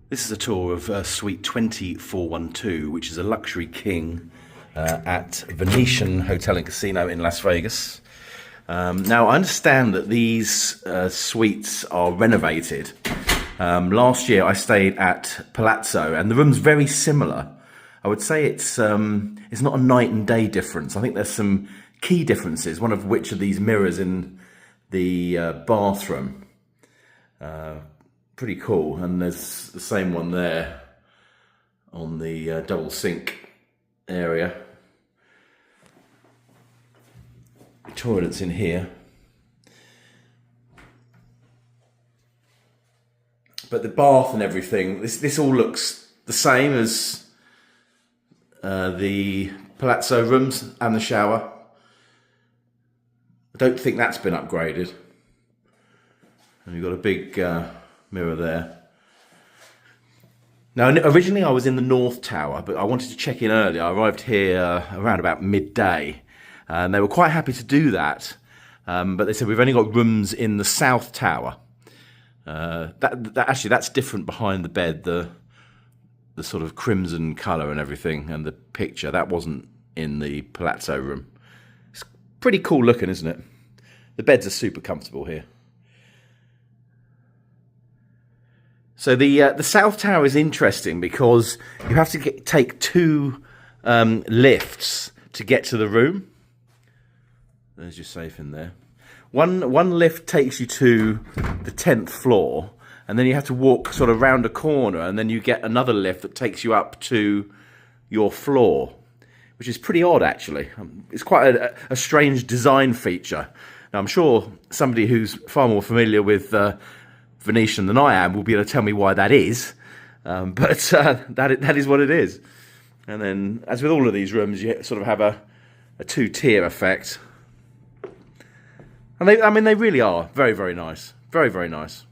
This is a tour of Suite 20412, which is a luxury king at Venetian Hotel and Casino in Las Vegas. Now, I understand that these suites are renovated. Last year, I stayed at Palazzo, and the room's very similar. I would say it's not a night and day difference. I think there's some key differences, one of which are these mirrors in the bathroom. Pretty cool, and there's the same one there on the double sink area. Toilets in here, but the bath and everything, this all looks the same as the Palazzo rooms and the shower. I don't think that's been upgraded. And you've got a big mirror there. Now, originally I was in the North Tower, but I wanted to check in early. I arrived here around about midday, and they were quite happy to do that. But they said, we've only got rooms in the South Tower. Actually, that's different behind the bed, the sort of crimson colour and everything, and the picture. That wasn't in the Palazzo room. It's pretty cool looking, isn't it? The beds are super comfortable here. So the South Tower is interesting because you have to take two lifts to get to the room. There's your safe in there. One lift takes you to the 10th floor, and then you have to walk sort of round a corner, and then you get another lift that takes you up to your floor, which is pretty odd, actually. It's quite a strange design feature. Now, I'm sure somebody who's far more familiar with Venetian than I am will be able to tell me why that is, but that is what it is. And then, as with all of these rooms, you sort of have a two-tier effect. And they really are very, very nice. Very, very nice.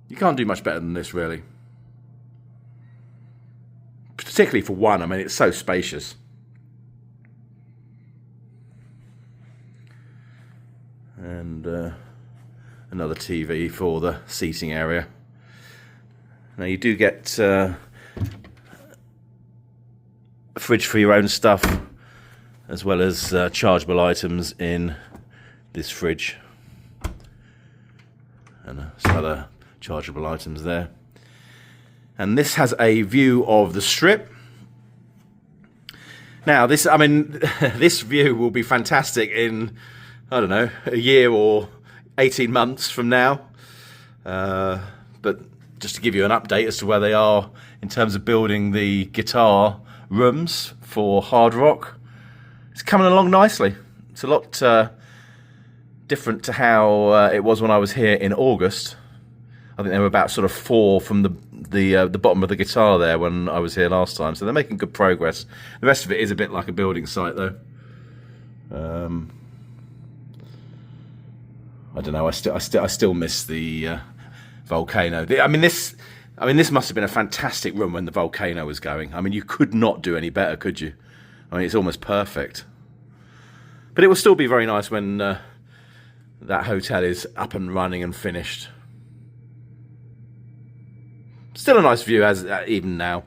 You can't do much better than this, really. Particularly for one, I mean, it's so spacious. And another TV for the seating area. Now, you do get a fridge for your own stuff, as well as chargeable items in this fridge, and some other chargeable items there. And this has a view of the Strip. Now, this view will be fantastic in, I don't know, a year or 18 months from now. But just to give you an update as to where they are in terms of building the guitar rooms for Hard Rock, it's coming along nicely. It's a lot different to how it was when I was here in August. I think they were about sort of 4 from the bottom of the guitar there when I was here last time. So they're making good progress. The rest of it is a bit like a building site, though. I don't know. I still miss the volcano. This must have been a fantastic room when the volcano was going. I mean, you could not do any better, could you? I mean, it's almost perfect. But it will still be very nice when that hotel is up and running and finished. Still a nice view as even now.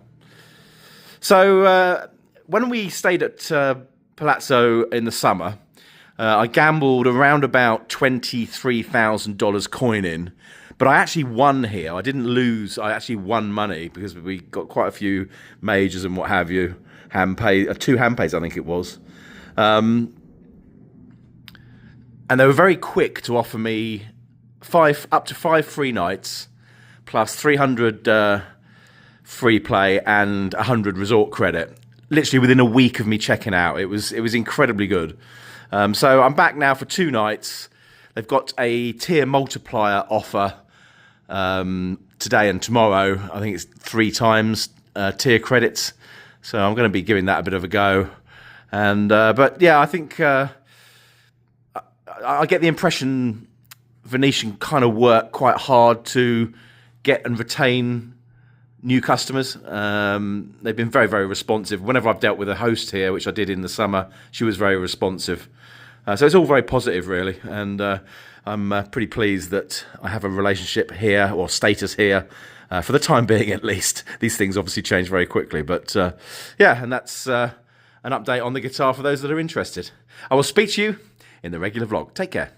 So when we stayed at Palazzo in the summer, I gambled around about $23,000 coin in, but I actually won here. I didn't lose. I actually won money because we got quite a few majors and what have you. Two hand pays, I think it was. And they were very quick to offer me up to 5 free nights, plus 300 free play and 100 resort credit. Literally within a week of me checking out. It was incredibly good. So I'm back now for 2 nights. They've got a tier multiplier offer today and tomorrow. I think it's 3 times tier credits. So I'm going to be giving that a bit of a go. And but yeah, I think I get the impression Venetian kind of work quite hard to get and retain new customers. They've been very, very responsive. Whenever I've dealt with a host here, which I did in the summer, she was very responsive. So it's all very positive, really. And I'm pretty pleased that I have a relationship here, or status here, for the time being at least. These things obviously change very quickly, but yeah, and that's an update on the guitar for those that are interested. I will speak to you in the regular vlog. Take care.